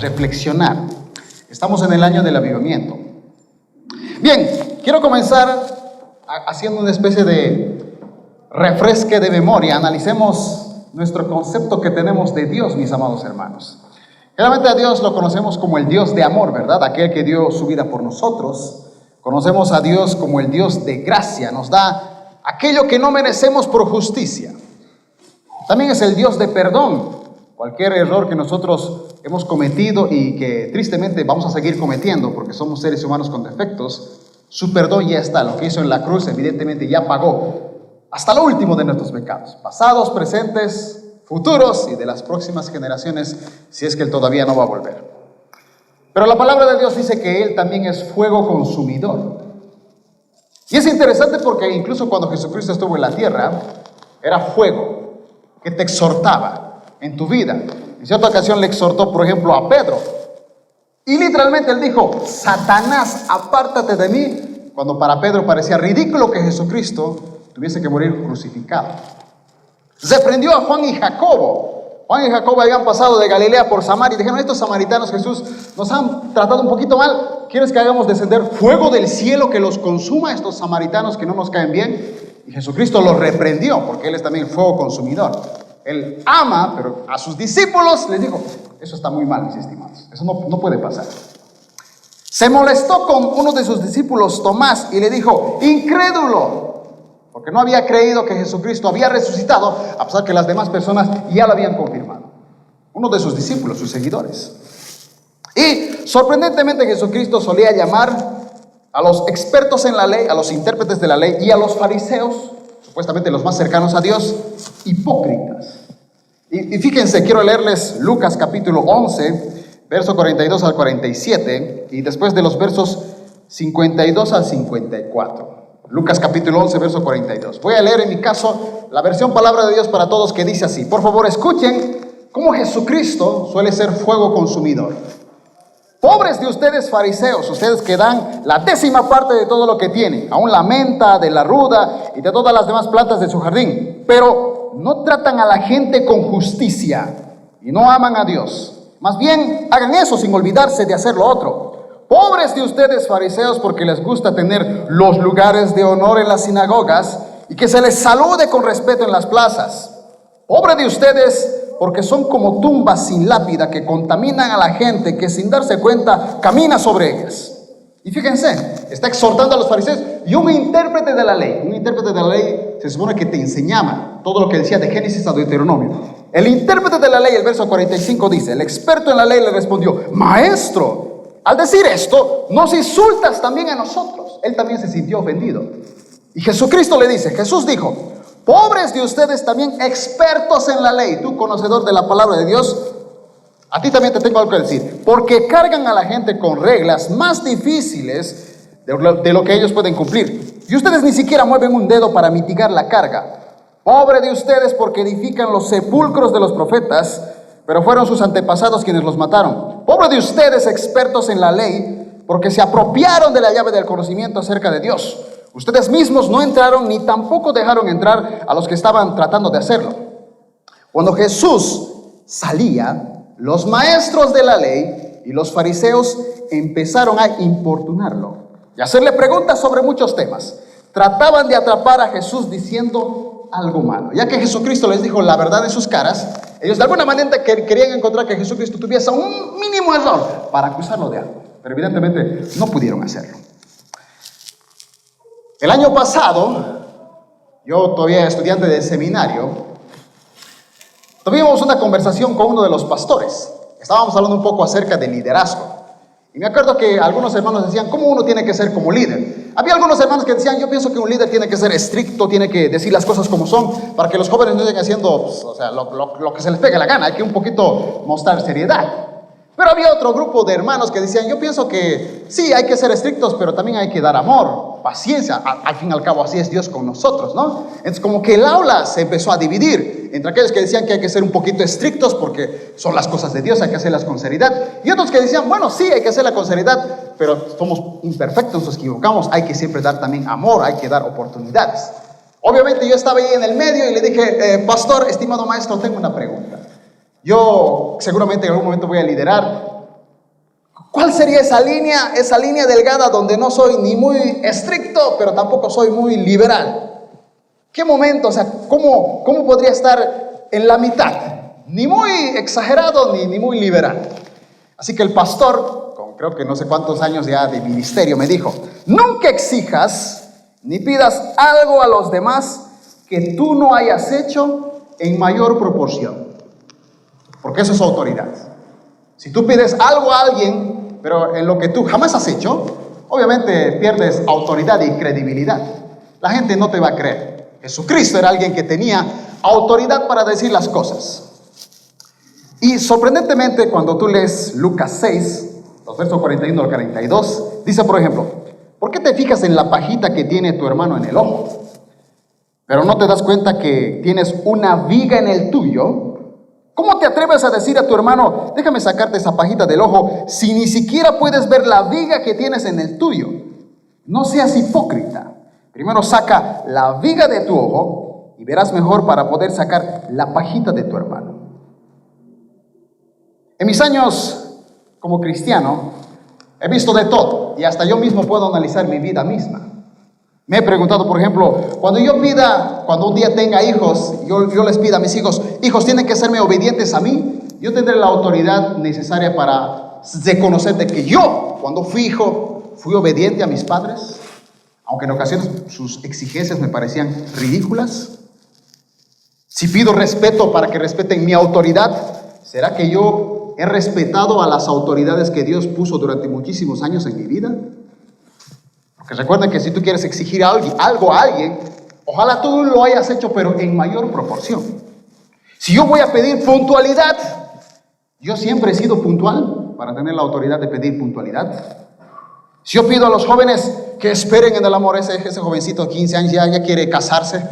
reflexionar. Estamos en el año del avivamiento. Bien, quiero comenzar haciendo una especie de refresque de memoria. Analicemos nuestro concepto que tenemos de Dios, mis amados hermanos. Realmente a Dios lo conocemos como el Dios de amor, ¿verdad? Aquel que dio su vida por nosotros. Conocemos a Dios como el Dios de gracia. Nos da aquello que no merecemos por justicia. También es el Dios de perdón. Cualquier error que nosotros hemos cometido y que tristemente vamos a seguir cometiendo porque somos seres humanos con defectos, su perdón ya está. Lo que hizo en la cruz evidentemente ya pagó hasta lo último de nuestros pecados, pasados, presentes, futuros y de las próximas generaciones, si es que Él todavía no va a volver. Pero la palabra de Dios dice que Él también es fuego consumidor. Y es interesante porque incluso cuando Jesucristo estuvo en la tierra, era fuego que te exhortaba en tu vida. En cierta ocasión le exhortó, por ejemplo, a Pedro. Y literalmente él dijo: Satanás, apártate de mí. Cuando para Pedro parecía ridículo que Jesucristo tuviese que morir crucificado. Reprendió a Juan y Jacobo. Juan y Jacobo habían pasado de Galilea por Samaria y dijeron: estos samaritanos, Jesús, nos han tratado un poquito mal. ¿Quieres que hagamos descender fuego del cielo que los consuma, estos samaritanos que no nos caen bien? Y Jesucristo los reprendió porque Él es también fuego consumidor. Él ama, pero a sus discípulos les dijo: eso está muy mal, mis estimados, eso no puede pasar. Se molestó con uno de sus discípulos, Tomás, y le dijo: incrédulo, porque no había creído que Jesucristo había resucitado, a pesar que las demás personas ya lo habían confirmado. Uno de sus discípulos, sus seguidores. Y sorprendentemente Jesucristo solía llamar a los expertos en la ley, a los intérpretes de la ley y a los fariseos, supuestamente los más cercanos a Dios, hipócritas. Y fíjense, quiero leerles Lucas capítulo 11, verso 42 al 47, y después de los versos 52 al 54. Lucas capítulo 11, verso 42. Voy a leer en mi caso la versión Palabra de Dios para Todos, que dice así. Por favor, escuchen cómo Jesucristo suele ser fuego consumidor. Pobres de ustedes, fariseos, ustedes que dan la 10ª parte de todo lo que tienen, aún la menta, de la ruda y de todas las demás plantas de su jardín, pero no tratan a la gente con justicia y no aman a Dios. Más bien, hagan eso sin olvidarse de hacer lo otro. Pobres de ustedes, fariseos, porque les gusta tener los lugares de honor en las sinagogas y que se les salude con respeto en las plazas. Pobre de ustedes, porque son como tumbas sin lápida que contaminan a la gente que sin darse cuenta camina sobre ellas. Y fíjense, está exhortando a los fariseos y un intérprete de la ley. Un intérprete de la ley se supone que te enseñaba todo lo que decía de Génesis a Deuteronomio. El intérprete de la ley, el verso 45 dice: el experto en la ley le respondió: maestro, al decir esto, ¿nos insultas también a nosotros? Él también se sintió ofendido. Y Jesucristo le dice, Jesús dijo: pobres de ustedes también, expertos en la ley, tú conocedor de la palabra de Dios, a ti también te tengo algo que decir, porque cargan a la gente con reglas más difíciles de lo que ellos pueden cumplir, y ustedes ni siquiera mueven un dedo para mitigar la carga. Pobre de ustedes, porque edifican los sepulcros de los profetas, pero fueron sus antepasados quienes los mataron. Pobre de ustedes, expertos en la ley, porque se apropiaron de la llave del conocimiento acerca de Dios. Ustedes mismos no entraron ni tampoco dejaron entrar a los que estaban tratando de hacerlo. Cuando Jesús salía, los maestros de la ley y los fariseos empezaron a importunarlo y hacerle preguntas sobre muchos temas. Trataban de atrapar a Jesús diciendo algo malo. Ya que Jesucristo les dijo la verdad en sus caras, ellos de alguna manera querían encontrar que Jesucristo tuviese un mínimo error para acusarlo de algo. Pero evidentemente no pudieron hacerlo. El año pasado, yo todavía estudiante de seminario, tuvimos una conversación con uno de los pastores. Estábamos hablando un poco acerca del liderazgo. Y me acuerdo que algunos hermanos decían, ¿cómo uno tiene que ser como líder? Había algunos hermanos que decían, yo pienso que un líder tiene que ser estricto, tiene que decir las cosas como son, para que los jóvenes no estén haciendo lo que se les pegue la gana. Hay que un poquito mostrar seriedad. Pero había otro grupo de hermanos que decían, yo pienso que sí, hay que ser estrictos, pero también hay que dar amor, paciencia. Al fin y al cabo, así es Dios con nosotros, ¿no? Entonces, como que el aula se empezó a dividir entre aquellos que decían que hay que ser un poquito estrictos porque son las cosas de Dios, hay que hacerlas con seriedad. Y otros que decían, bueno, sí, hay que hacerla con seriedad, pero somos imperfectos, nos equivocamos, hay que siempre dar también amor, hay que dar oportunidades. Obviamente yo estaba ahí en el medio y le dije, pastor, estimado maestro, tengo una pregunta. Yo seguramente en algún momento voy a liderar ¿Cuál sería esa línea? Esa línea delgada donde no soy ni muy estricto, pero tampoco soy muy liberal. ¿Qué momento? O sea, ¿cómo podría estar en la mitad? Ni muy exagerado, ni muy liberal. Así que el pastor, con creo que no sé cuántos años ya de ministerio, me dijo: nunca exijas ni pidas algo a los demás que tú no hayas hecho en mayor proporción, porque eso es autoridad. Si tú pides algo a alguien, pero en lo que tú jamás has hecho, obviamente pierdes autoridad y credibilidad. La gente no te va a creer. Jesucristo era alguien que tenía autoridad para decir las cosas. Y sorprendentemente, cuando tú lees Lucas 6, los versos 41 al 42, dice, por ejemplo: ¿por qué te fijas en la pajita que tiene tu hermano en el ojo, pero no te das cuenta que tienes una viga en el tuyo? ¿Cómo te atreves a decir a tu hermano: déjame sacarte esa pajita del ojo, si ni siquiera puedes ver la viga que tienes en el tuyo? No seas hipócrita. Primero saca la viga de tu ojo y verás mejor para poder sacar la pajita de tu hermano. En mis años como cristiano he visto de todo, y hasta yo mismo puedo analizar mi vida misma. Me he preguntado, por ejemplo, cuando un día tenga hijos, yo les pida a mis hijos: hijos, tienen que serme obedientes a mí. Yo tendré la autoridad necesaria para reconocer de que yo, cuando fui hijo, fui obediente a mis padres, aunque en ocasiones sus exigencias me parecían ridículas. Si pido respeto para que respeten mi autoridad, ¿será que yo he respetado a las autoridades que Dios puso durante muchísimos años en mi vida? Porque recuerden que si tú quieres exigir algo a alguien, ojalá tú lo hayas hecho, pero en mayor proporción. Si yo voy a pedir puntualidad, yo siempre he sido puntual para tener la autoridad de pedir puntualidad. Si yo pido a los jóvenes que esperen en el amor, ese jovencito de 15 años ya quiere casarse,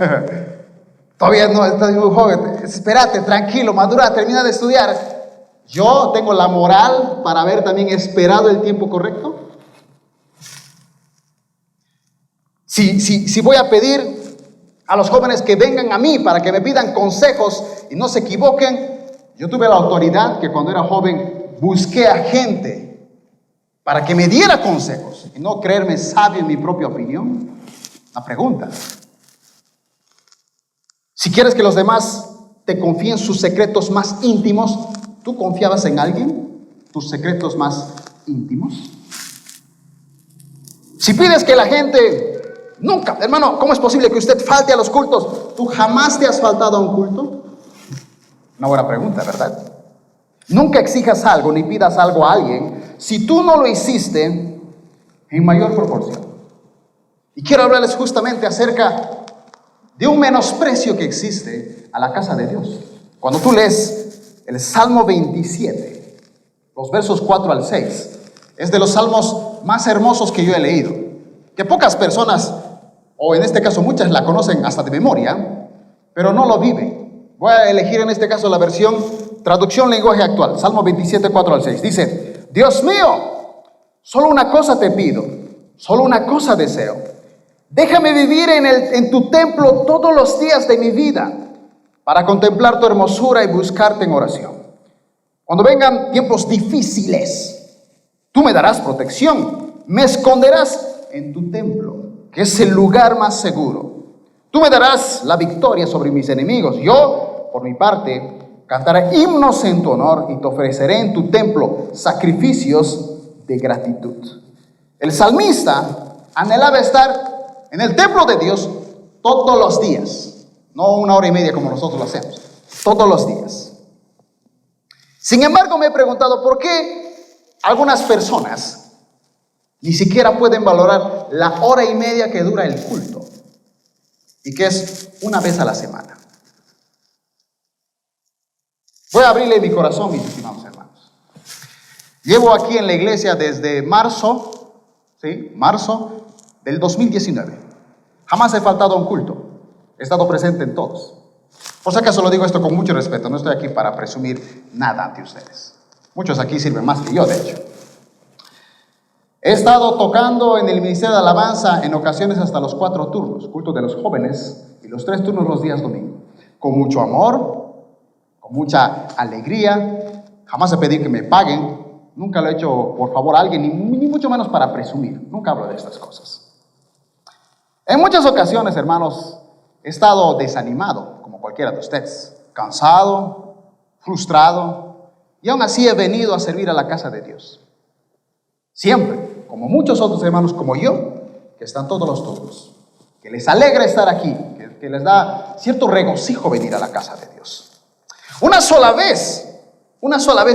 todavía no, está muy joven, espérate, tranquilo, madura, termina de estudiar. ¿Yo tengo la moral para haber también esperado el tiempo correcto? Si voy a pedir a los jóvenes que vengan a mí para que me pidan consejos y no se equivoquen, yo tuve la autoridad que cuando era joven busqué a gente para que me diera consejos y no creerme sabio en mi propia opinión. Una pregunta: si quieres que los demás te confíen sus secretos más íntimos, ¿tú confiabas en alguien tus secretos más íntimos? Si pides que la gente... Nunca, hermano, ¿cómo es posible que usted falte a los cultos? ¿Tú jamás te has faltado a un culto? Una buena pregunta, ¿verdad? Nunca exijas algo ni pidas algo a alguien si tú no lo hiciste en mayor proporción. Y quiero hablarles justamente acerca de un menosprecio que existe a la casa de Dios. Cuando tú lees el Salmo 27, los versos 4 al 6, es de los salmos más hermosos que yo he leído, que pocas personas, o en este caso muchas, la conocen hasta de memoria, pero no lo viven. Voy a elegir en este caso la versión traducción lenguaje actual, Salmo 27, 4 al 6. Dice: Dios mío, solo una cosa te pido, solo una cosa deseo. Déjame vivir en tu templo todos los días de mi vida, para contemplar tu hermosura y buscarte en oración. Cuando vengan tiempos difíciles, tú me darás protección, me esconderás en tu templo, que es el lugar más seguro. Tú me darás la victoria sobre mis enemigos. Yo, por mi parte, cantaré himnos en tu honor y te ofreceré en tu templo sacrificios de gratitud. El salmista anhelaba estar en el templo de Dios todos los días, no 1 hora y media como nosotros lo hacemos, todos los días. Sin embargo, me he preguntado por qué algunas personas ni siquiera pueden valorar la hora y media que dura el culto, y que es una vez a la semana. Voy a abrirle mi corazón, mis estimados hermanos. Llevo aquí en la iglesia desde marzo del 2019. Jamás he faltado a un culto. He estado presente en todos. Por si acaso lo digo esto con mucho respeto. No estoy aquí para presumir nada ante ustedes. Muchos aquí sirven más que yo, de hecho. He estado tocando en el ministerio de alabanza en ocasiones hasta los 4 turnos, culto de los jóvenes, y los 3 turnos los días domingo. Con mucho amor, con mucha alegría. Jamás he pedido que me paguen. Nunca lo he hecho por favor a alguien, ni mucho menos para presumir. Nunca hablo de estas cosas. En muchas ocasiones, hermanos, he estado desanimado, como cualquiera de ustedes, cansado, frustrado, y aún así he venido a servir a la casa de Dios. Siempre, como muchos otros hermanos como yo, que están todos los turnos, que les alegra estar aquí, que les da cierto regocijo venir a la casa de Dios. Una sola vez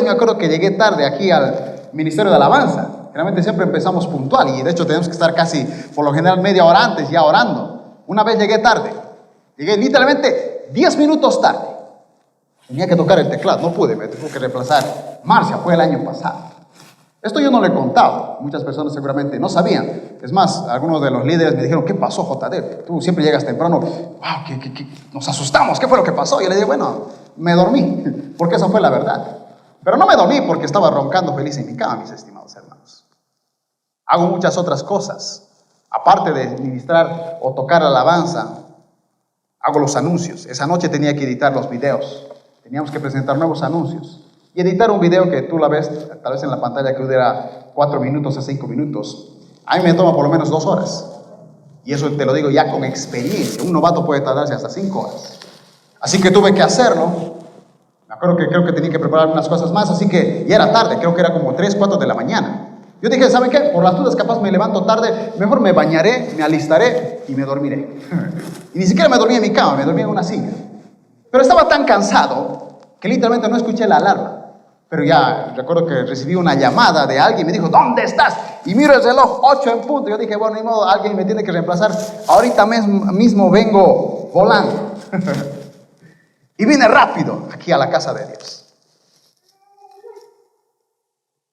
me acuerdo que llegué tarde aquí al Ministerio de Alabanza. Generalmente siempre empezamos puntual y de hecho tenemos que estar casi, por lo general, media hora antes ya orando. Una vez llegué tarde, llegué literalmente 10 minutos tarde. Tenía que tocar el teclado, no pude, me tuve que reemplazar. Marcia, fue el año pasado. Esto yo no lo he contado, muchas personas seguramente no sabían. Es más, algunos de los líderes me dijeron, ¿qué pasó, JD? Tú siempre llegas temprano. Wow, ¿qué? Nos asustamos, ¿qué fue lo que pasó? Y yo le dije, bueno, me dormí, porque esa fue la verdad. Pero no me dormí porque estaba roncando feliz en mi cama, mis estimados hermanos. Hago muchas otras cosas. Aparte de ministrar o tocar la alabanza, hago los anuncios. Esa noche tenía que editar los videos. Teníamos que presentar nuevos anuncios. Y editar un video que tú la ves, tal vez en la pantalla, que dura 4 minutos a 5 minutos. A mí me toma por lo menos 2 horas. Y eso te lo digo ya con experiencia. Un novato puede tardarse hasta 5 horas. Así que tuve que hacerlo. Me acuerdo que creo que tenía que preparar unas cosas más, así que ya era tarde, creo que era como 3, 4 de la mañana. Yo dije, ¿saben qué? Por las dudas capaz me levanto tarde, mejor me bañaré, me alistaré y me dormiré. Y ni siquiera me dormí en mi cama, me dormí en una silla. Pero estaba tan cansado que literalmente no escuché la alarma. Pero ya recuerdo que recibí una llamada de alguien, me dijo, ¿dónde estás? Y miro el reloj, 8 en punto. Yo dije, bueno, ni modo, alguien me tiene que reemplazar. Ahorita mismo vengo volando. Y vine rápido aquí a la casa de Dios.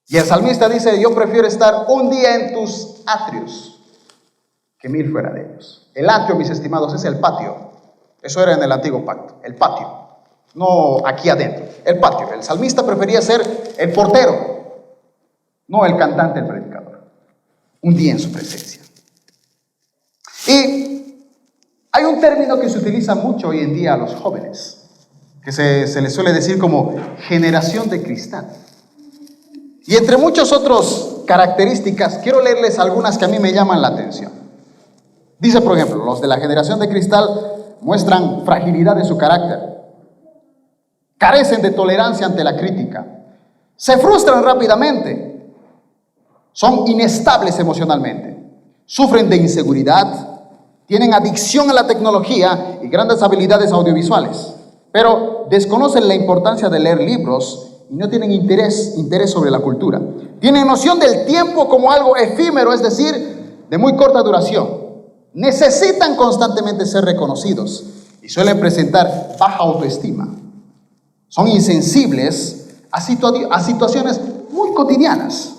Y el salmista dice, yo prefiero estar un día en tus atrios que 1000 fuera de ellos. El atrio, mis estimados, es el patio. Eso era en el antiguo pacto, el patio. No aquí adentro, el patio. El salmista prefería ser el portero, no el cantante, el predicador. Un día en su presencia. Y hay un término que se utiliza mucho hoy en día a los jóvenes, que se les suele decir como generación de cristal. Y entre muchas otras características, quiero leerles algunas que a mí me llaman la atención. Dice, por ejemplo, los de la generación de cristal muestran fragilidad de su carácter. Carecen de tolerancia ante la crítica. Se frustran rápidamente. Son inestables emocionalmente. Sufren de inseguridad. Tienen adicción a la tecnología y grandes habilidades audiovisuales. Pero desconocen la importancia de leer libros y no tienen interés sobre la cultura. Tienen noción del tiempo como algo efímero, es decir, de muy corta duración. Necesitan constantemente ser reconocidos y suelen presentar baja autoestima. Son insensibles a situaciones muy cotidianas.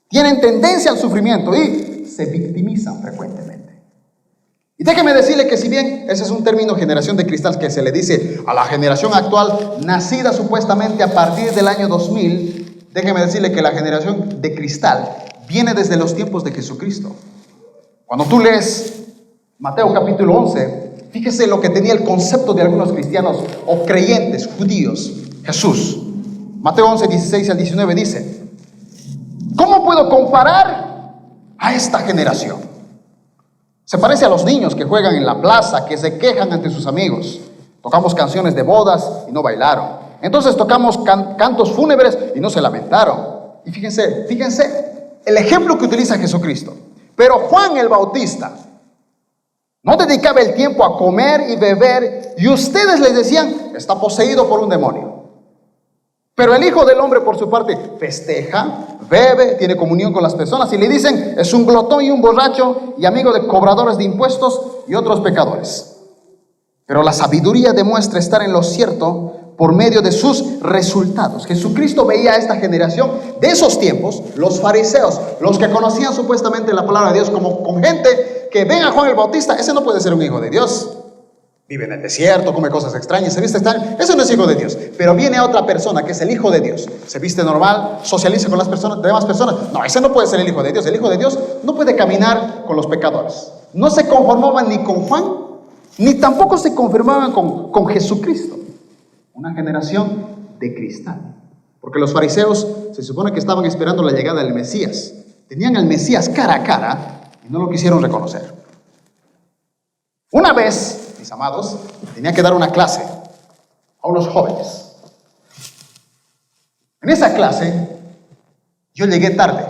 Tienen tendencia al sufrimiento y se victimizan frecuentemente. Y déjeme decirle que si bien ese es un término generación de cristal que se le dice a la generación actual, nacida supuestamente a partir del año 2000, déjeme decirle que la generación de cristal viene desde los tiempos de Jesucristo. Cuando tú lees Mateo capítulo 11, fíjese lo que tenía el concepto de algunos cristianos o creyentes judíos. Jesús, Mateo 11, 16 al 19 dice, ¿cómo puedo comparar a esta generación? Se parece a los niños que juegan en la plaza, que se quejan ante sus amigos. Tocamos canciones de bodas y no bailaron. Entonces tocamos cantos fúnebres y no se lamentaron. Y fíjense el ejemplo que utiliza Jesucristo. Pero Juan el Bautista no dedicaba el tiempo a comer y beber, y ustedes les decían, está poseído por un demonio. Pero el Hijo del Hombre, por su parte, festeja, bebe, tiene comunión con las personas, y le dicen, es un glotón y un borracho, y amigo de cobradores de impuestos y otros pecadores. Pero la sabiduría demuestra estar en lo cierto por medio de sus resultados. Jesucristo veía a esta generación de esos tiempos, los fariseos, los que conocían supuestamente la palabra de Dios, como con gente que ven a Juan el Bautista, ese no puede ser un hijo de Dios. Vive en el desierto, come cosas extrañas, se viste extraño, eso no es hijo de Dios. Pero viene otra persona que es el hijo de Dios, se viste normal, socializa con las demás personas. No, ese no puede ser el hijo de Dios. El hijo de Dios no puede caminar con los pecadores. No se conformaban ni con Juan, ni tampoco se conformaban con Jesucristo. Una generación de cristal. Porque los fariseos se supone que estaban esperando la llegada del Mesías. Tenían al Mesías cara a cara y no lo quisieron reconocer. Una vez, mis amados, tenía que dar una clase a unos jóvenes. En esa clase, yo llegué tarde.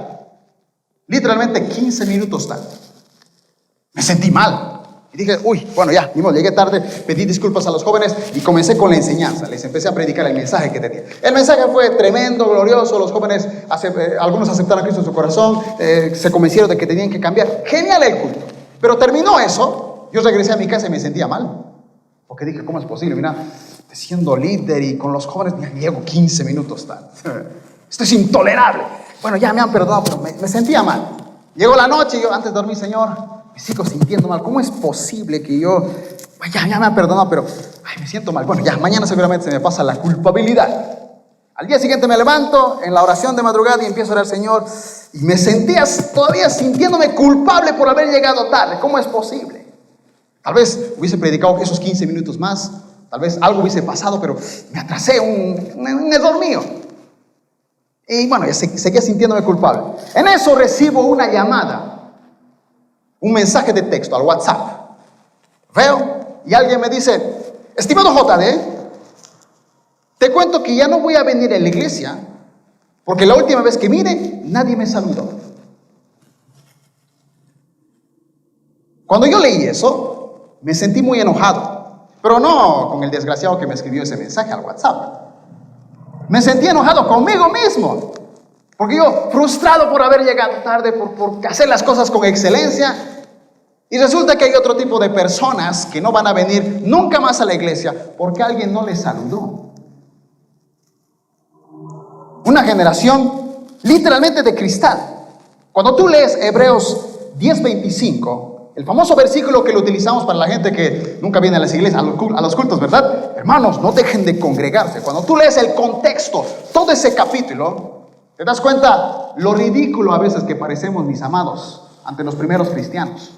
Literalmente 15 minutos tarde. Me sentí mal. Y dije, bueno, ya, ni modo, llegué tarde, pedí disculpas a los jóvenes y comencé con la enseñanza. Les empecé a predicar el mensaje que tenía. El mensaje fue tremendo, glorioso. Los jóvenes, algunos aceptaron a Cristo en su corazón, se convencieron de que tenían que cambiar. Genial el culto. Pero terminó eso, yo regresé a mi casa y me sentía mal. Porque dije, ¿cómo es posible? Mira, siendo líder y con los jóvenes, llego 15 minutos tarde. Esto es intolerable. Bueno, ya me han perdonado, pero me sentía mal. Llegó la noche y yo, antes de dormir, Señor, me sigo sintiendo mal. ¿Cómo es posible que yo, ya me han perdonado, pero me siento mal? Bueno, ya, mañana seguramente se me pasa la culpabilidad. Al día siguiente me levanto en la oración de madrugada y empiezo a orar al Señor. Y me sentía todavía sintiéndome culpable por haber llegado tarde. ¿Cómo es posible? Tal vez hubiese predicado esos 15 minutos más. Tal vez algo hubiese pasado, pero me atrasé, un error mío. Y bueno, seguía sintiéndome culpable. En eso recibo una llamada, un mensaje de texto al WhatsApp. Veo y alguien me dice, estimado JD, te cuento que ya no voy a venir a la iglesia porque la última vez que vine, nadie me saludó. Cuando yo leí eso, me sentí muy enojado, pero no con el desgraciado que me escribió ese mensaje al WhatsApp. Me sentí enojado conmigo mismo, porque yo, frustrado por haber llegado tarde, por hacer las cosas con excelencia, y resulta que hay otro tipo de personas que no van a venir nunca más a la iglesia porque alguien no les saludó. Una generación literalmente de cristal. Cuando tú lees Hebreos 10:25, el famoso versículo que lo utilizamos para la gente que nunca viene a las iglesias, a los cultos, ¿verdad? Hermanos, no dejen de congregarse. Cuando tú lees el contexto, todo ese capítulo, te das cuenta lo ridículo a veces que parecemos, mis amados, ante los primeros cristianos.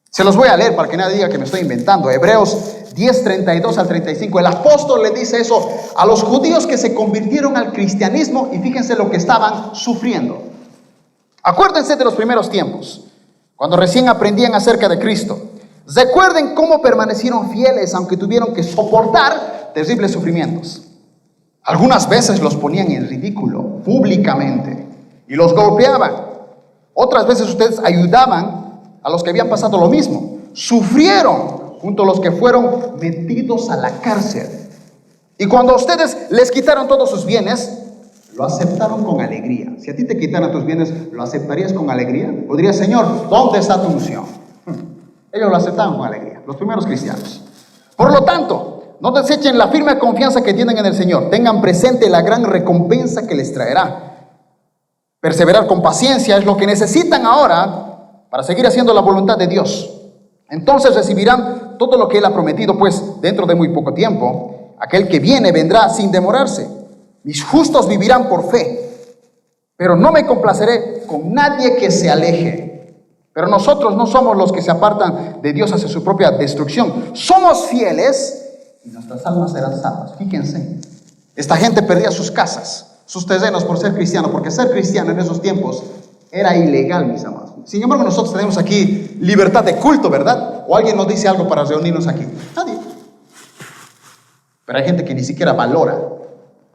Se los voy a leer para que nadie diga que me estoy inventando. Hebreos 10:32 al 35. El apóstol le dice eso a los judíos que se convirtieron al cristianismo y fíjense lo que estaban sufriendo. Acuérdense de los primeros tiempos, cuando recién aprendían acerca de Cristo. Recuerden cómo permanecieron fieles aunque tuvieron que soportar terribles sufrimientos. Algunas veces los ponían en ridículo públicamente y los golpeaban. Otras veces ustedes ayudaban a los que habían pasado lo mismo. Sufrieron junto a los que fueron metidos a la cárcel. Y cuando a ustedes les quitaron todos sus bienes, lo aceptaron con alegría. Si a ti te quitaran tus bienes, ¿lo aceptarías con alegría? O dirías, Señor, ¿dónde está tu unción? Ellos lo aceptaban con alegría, los primeros cristianos. Por lo tanto, no desechen la firme confianza que tienen en el Señor. Tengan presente la gran recompensa que les traerá. Perseverar con paciencia es lo que necesitan ahora para seguir haciendo la voluntad de Dios. Entonces recibirán todo lo que Él ha prometido, pues dentro de muy poco tiempo, aquel que viene vendrá sin demorarse. Mis justos vivirán por fe, pero no me complaceré con nadie que se aleje. Pero nosotros no somos los que se apartan de Dios hacia su propia destrucción. Somos fieles y nuestras almas serán salvas. Fíjense, esta gente perdía sus casas, sus terrenos por ser cristiano, porque ser cristiano en esos tiempos era ilegal, mis amados. Sin embargo, nosotros tenemos aquí libertad de culto, ¿verdad? ¿O alguien nos dice algo para reunirnos aquí? Nadie. Pero hay gente que ni siquiera valora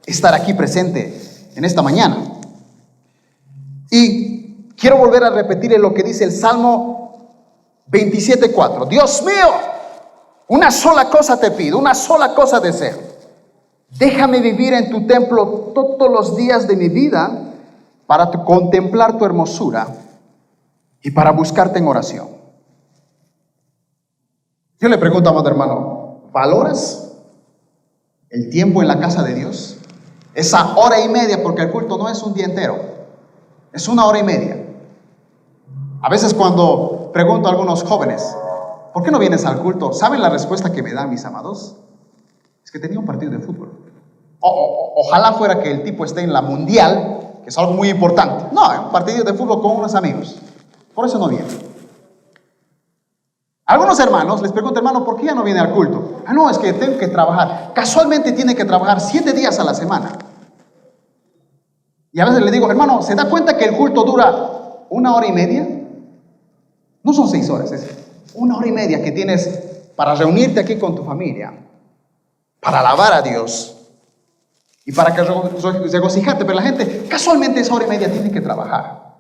estar aquí presente en esta mañana. Y quiero volver a repetir lo que dice el Salmo 27:4. Dios mío, una sola cosa te pido, una sola cosa deseo. Déjame vivir en tu templo todos los días de mi vida para contemplar tu hermosura y para buscarte en oración. Yo le pregunto, amado hermano, ¿valoras el tiempo en la casa de Dios? Esa hora y media, porque el culto no es un día entero, es una hora y media. A veces cuando pregunto a algunos jóvenes, ¿por qué no vienes al culto? ¿Saben la respuesta que me dan, mis amados? Es que tenía un partido de fútbol. Ojalá fuera que el tipo esté en la mundial, que es algo muy importante. No, un partido de fútbol con unos amigos. Por eso no viene. Algunos hermanos les pregunto, hermano, ¿por qué ya no viene al culto? No, es que tengo que trabajar. Casualmente tiene que trabajar 7 días a la semana. Y a veces le digo, hermano, ¿se da cuenta que el culto dura 1 hora y media? No son 6 horas, es 1 hora y media que tienes para reunirte aquí con tu familia, para alabar a Dios y para que regocijarte. Pero la gente casualmente esa 1 hora y media tiene que trabajar.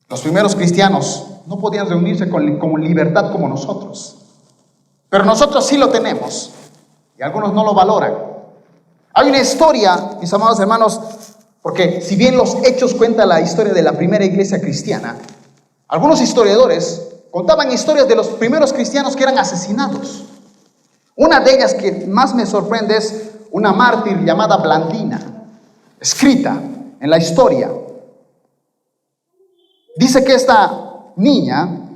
Los primeros cristianos no podían reunirse con libertad como nosotros. Pero nosotros sí lo tenemos y algunos no lo valoran. Hay una historia, mis amados hermanos, porque si bien los Hechos cuentan la historia de la primera iglesia cristiana, algunos historiadores contaban historias de los primeros cristianos que eran asesinados. Una de ellas que más me sorprende es una mártir llamada Blandina, escrita en la historia. Dice que esta niña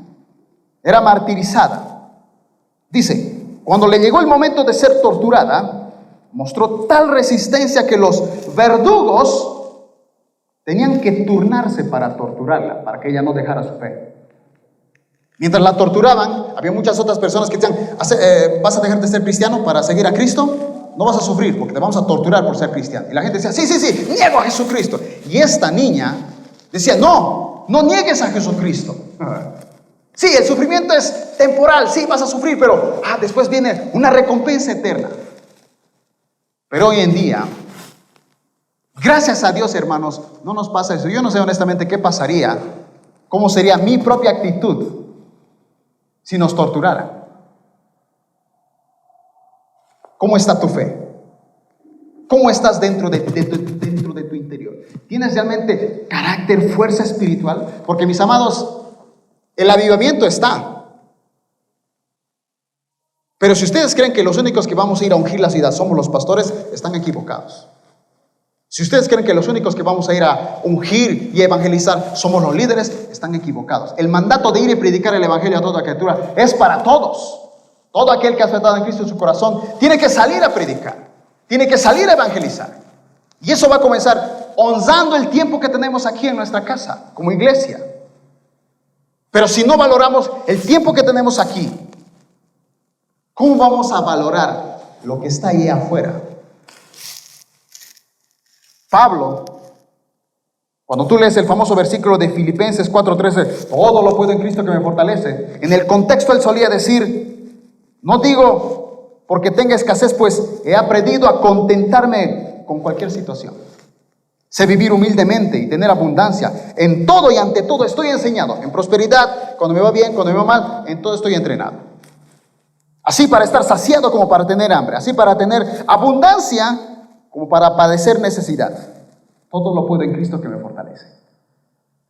era martirizada. Dice, cuando le llegó el momento de ser torturada, mostró tal resistencia que los verdugos tenían que turnarse para torturarla, para que ella no dejara su fe. Mientras la torturaban, había muchas otras personas que decían, ¿vas a dejar de ser cristiano para seguir a Cristo? No vas a sufrir porque te vamos a torturar por ser cristiano. Y la gente decía, sí, niego a Jesucristo. Y esta niña decía, no niegues a Jesucristo. Sí, el sufrimiento es temporal, sí, vas a sufrir, pero después viene una recompensa eterna. Pero hoy en día, gracias a Dios, hermanos, no nos pasa eso. Yo no sé honestamente qué pasaría, cómo sería mi propia actitud si nos torturaran. ¿Cómo está tu fe? ¿Cómo estás dentro de tu interior? ¿Tienes realmente carácter, fuerza espiritual? Porque, mis amados, el avivamiento está. Pero si ustedes creen que los únicos que vamos a ir a ungir la ciudad somos los pastores, están equivocados. Si ustedes creen que los únicos que vamos a ir a ungir y evangelizar somos los líderes, están equivocados. El mandato de ir y predicar el evangelio a toda criatura es para todos. Todo aquel que ha aceptado en Cristo en su corazón tiene que salir a predicar, tiene que salir a evangelizar. Y eso va a comenzar honrando el tiempo que tenemos aquí en nuestra casa, como iglesia. Pero si no valoramos el tiempo que tenemos aquí, ¿cómo vamos a valorar lo que está ahí afuera? Pablo, cuando tú lees el famoso versículo de Filipenses 4:13, todo lo puedo en Cristo que me fortalece, en el contexto él solía decir, no digo porque tenga escasez, pues he aprendido a contentarme con cualquier situación. Sé vivir humildemente y tener abundancia. En todo y ante todo estoy enseñado. En prosperidad, cuando me va bien, cuando me va mal, en todo estoy entrenado. Así para estar saciado como para tener hambre. Así para tener abundancia como para padecer necesidad. Todo lo puedo en Cristo que me fortalece.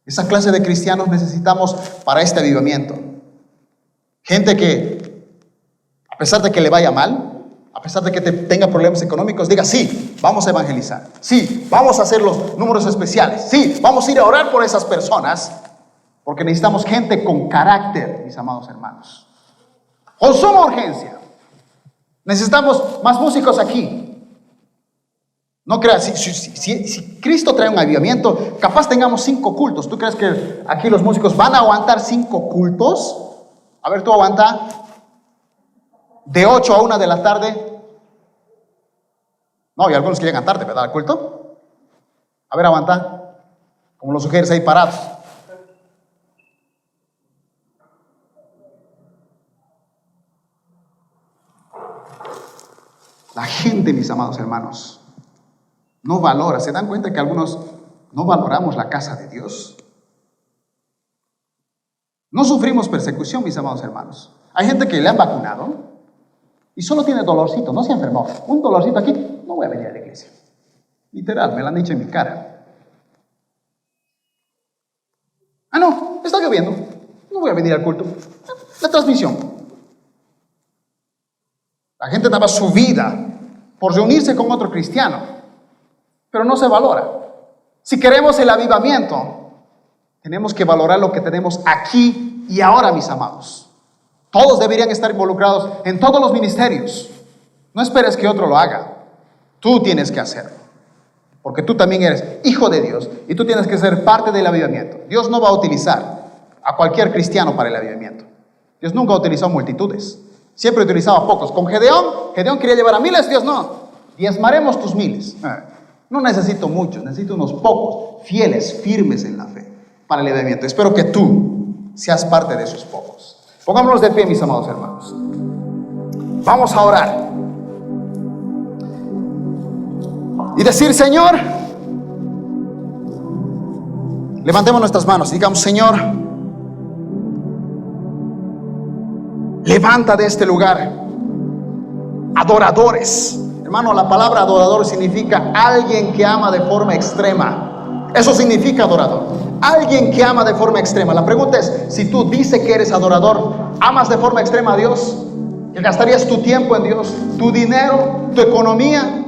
Esa clase de cristianos necesitamos para este avivamiento. Gente que, a pesar de que le vaya mal, a pesar de que tenga problemas económicos, diga, sí, vamos a evangelizar. Sí, vamos a hacer los números especiales. Sí, vamos a ir a orar por esas personas. Porque necesitamos gente con carácter, mis amados hermanos. Con suma urgencia. Necesitamos más músicos aquí. No creas, si Cristo trae un avivamiento, capaz tengamos 5 cultos. ¿Tú crees que aquí los músicos van a aguantar 5 cultos? A ver, tú aguanta. De 8 a 1 de la tarde. No, y algunos que llegan tarde, ¿verdad? Al culto. A ver, aguanta. Como los sugieres ahí parados. La gente, mis amados hermanos, no valora. ¿Se dan cuenta que algunos no valoramos la casa de Dios? No sufrimos persecución, mis amados hermanos. Hay gente que le han vacunado y solo tiene dolorcito, no se enfermó. Un dolorcito aquí, no voy a venir a la iglesia. Literal, me lo han dicho en mi cara. No, está lloviendo, no voy a venir al culto. La transmisión. La gente daba su vida por reunirse con otro cristiano, pero no se valora. Si queremos el avivamiento, tenemos que valorar lo que tenemos aquí y ahora, mis amados. Todos deberían estar involucrados en todos los ministerios. No esperes que otro lo haga. Tú tienes que hacerlo. Porque tú también eres hijo de Dios y tú tienes que ser parte del avivamiento. Dios no va a utilizar a cualquier cristiano para el avivamiento. Dios nunca utilizó multitudes. Siempre utilizaba pocos. Con Gedeón quería llevar a miles. Dios no. Diezmaremos tus miles. No necesito muchos, necesito unos pocos, fieles, firmes en la fe para el avivamiento. Espero que tú seas parte de esos pocos. Pongámonos de pie, mis amados hermanos. Vamos a orar y decir: Señor, levantemos nuestras manos y digamos: Señor, levanta de este lugar adoradores. Hermano, la palabra adorador significa alguien que ama de forma extrema. Eso significa adorador. Alguien que ama de forma extrema. La pregunta es: si tú dices que eres adorador, ¿amas de forma extrema a Dios? ¿Que gastarías tu tiempo en Dios, tu dinero, tu economía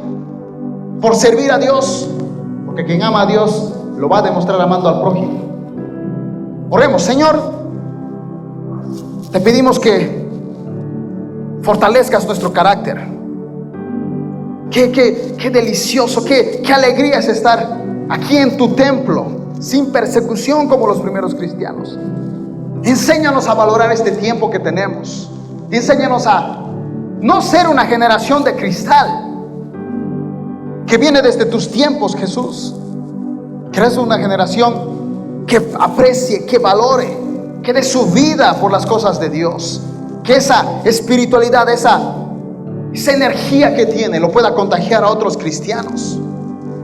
por servir a Dios? Porque quien ama a Dios lo va a demostrar amando al prójimo. Oremos. Señor, te pedimos que fortalezcas nuestro carácter. Qué delicioso, qué alegría es estar aquí en tu templo, sin persecución como los primeros cristianos. Enséñanos a valorar este tiempo que tenemos. Enséñanos a no ser una generación de cristal que viene desde tus tiempos, Jesús. Que eres una generación que aprecie, que valore, que dé su vida por las cosas de Dios. Que esa espiritualidad, esa energía que tiene, lo pueda contagiar a otros cristianos.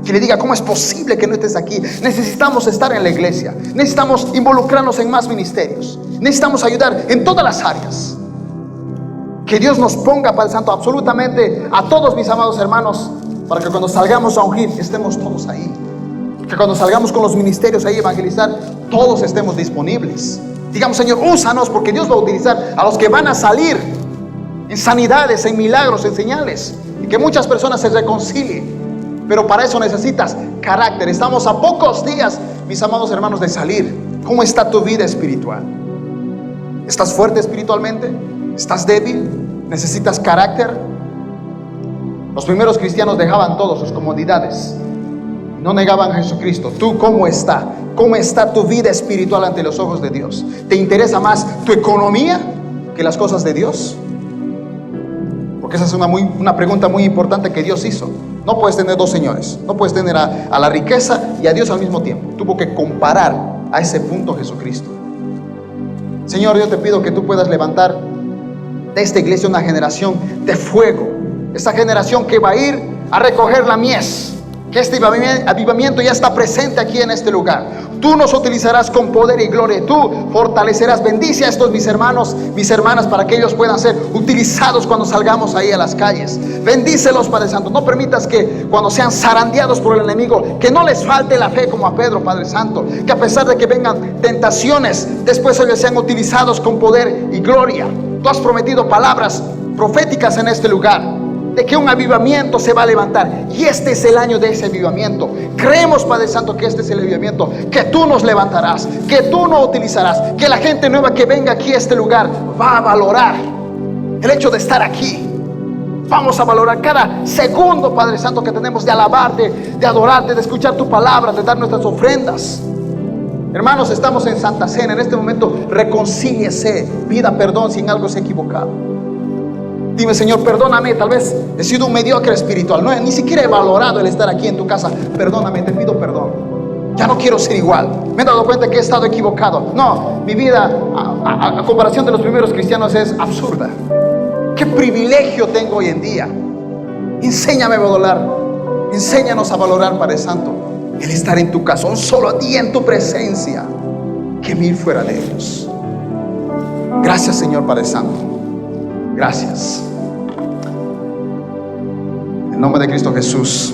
Que le diga: ¿cómo es posible que no estés aquí? Necesitamos estar en la iglesia. Necesitamos involucrarnos en más ministerios. Necesitamos ayudar en todas las áreas. Que Dios nos ponga, Padre Santo, absolutamente a todos, mis amados hermanos, para que cuando salgamos a ungir, estemos todos ahí. Que cuando salgamos con los ministerios ahí a evangelizar, todos estemos disponibles. Digamos: Señor, úsanos, porque Dios va a utilizar a los que van a salir en sanidades, en milagros, en señales, y que muchas personas se reconcilien. Pero para eso necesitas carácter. Estamos a pocos días, mis amados hermanos, de salir. ¿Cómo está tu vida espiritual? ¿Estás fuerte espiritualmente? ¿Estás débil? ¿Necesitas carácter? Los primeros cristianos dejaban todas sus comodidades, no negaban a Jesucristo. ¿Tú cómo está? ¿Cómo está tu vida espiritual ante los ojos de Dios? ¿Te interesa más tu economía que las cosas de Dios? Porque esa es una pregunta muy importante que Dios hizo. No puedes tener dos señores. No puedes tener a la riqueza y a Dios al mismo tiempo. Tuvo que comparar a ese punto Jesucristo. Señor, yo te pido que tú puedas levantar de esta iglesia una generación de fuego. Esa generación que va a ir a recoger la mies. Que este avivamiento ya está presente aquí en este lugar. Tú nos utilizarás con poder y gloria. Tú fortalecerás. Bendice a estos mis hermanos, mis hermanas, para que ellos puedan ser utilizados cuando salgamos ahí a las calles. Bendícelos, Padre Santo. No permitas que cuando sean zarandeados por el enemigo, que no les falte la fe como a Pedro, Padre Santo. Que a pesar de que vengan tentaciones, después ellos sean utilizados con poder y gloria. Tú has prometido palabras proféticas en este lugar, de que un avivamiento se va a levantar, y este es el año de ese avivamiento. Creemos, Padre Santo, que este es el avivamiento, que tú nos levantarás, que tú nos utilizarás, que la gente nueva que venga aquí a este lugar va a valorar el hecho de estar aquí. Vamos a valorar cada segundo, Padre Santo, que tenemos de alabarte, de adorarte, de escuchar tu palabra, de dar nuestras ofrendas. Hermanos, estamos en Santa Cena. En este momento reconcíliese, pida perdón si en algo se ha equivocado. Dime: Señor, perdóname, tal vez he sido un mediocre espiritual, ni siquiera he valorado el estar aquí en tu casa. Perdóname, te pido perdón. Ya no quiero ser igual. Me he dado cuenta que he estado equivocado. No, mi vida a comparación de los primeros cristianos es absurda. Qué privilegio tengo hoy en día. Enséñame a valorar. Enséñanos a valorar, Padre Santo, el estar en tu casa, solo a ti, en tu presencia, que mil fuera de ellos. Gracias, Señor Padre Santo. Gracias. En nombre de Cristo Jesús.